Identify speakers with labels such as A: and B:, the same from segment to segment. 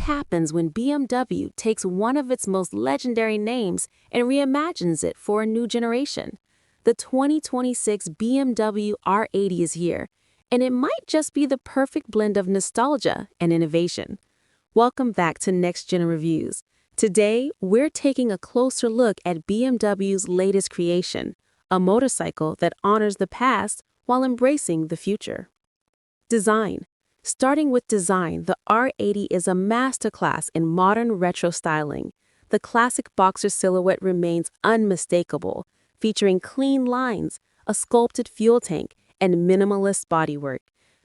A: What happens when BMW takes one of its most legendary names and reimagines it for a new generation? The 2026 BMW R80 is here, and it might just be the perfect blend of nostalgia and innovation. Welcome back to Next Gen Reviews. Today, we're taking a closer look at BMW's latest creation, a motorcycle that honors the past while embracing the future. Design. Starting with design, the R80 is a masterclass in modern retro styling. The classic boxer silhouette remains unmistakable, featuring clean lines, a sculpted fuel tank, and minimalist bodywork.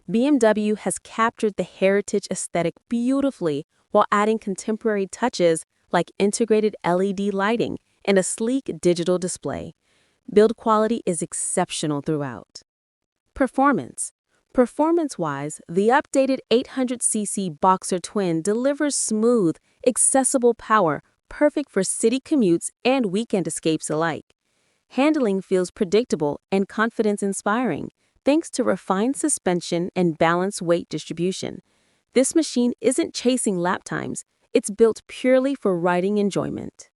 A: BMW has captured the heritage aesthetic beautifully while adding contemporary touches like integrated LED lighting and a sleek digital display. Build quality is exceptional throughout. Performance. Performance-wise, the updated 800cc Boxer Twin delivers smooth, accessible power perfect for city commutes and weekend escapes alike. Handling feels predictable and confidence-inspiring, thanks to refined suspension and balanced weight distribution. This machine isn't chasing lap times, it's built purely for riding enjoyment.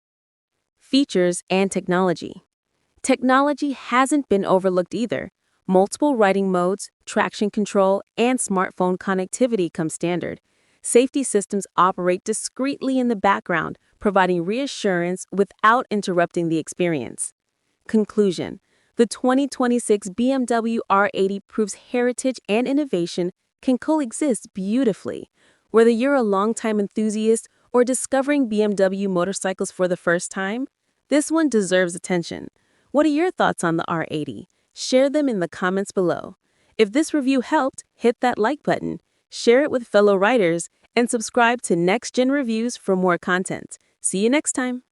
A: Features and technology. Technology hasn't been overlooked either. Multiple riding modes, traction control, and smartphone connectivity come standard. Safety systems operate discreetly in the background, providing reassurance without interrupting the experience. Conclusion. The 2026 BMW R80 proves heritage and innovation can coexist beautifully. Whether you're a longtime enthusiast or discovering BMW motorcycles for the first time, this one deserves attention. What are your thoughts on the R80? Share them in the comments below. If this review helped, hit that like button, share it with fellow riders, and subscribe to Next Gen Reviews for more content. See you next time.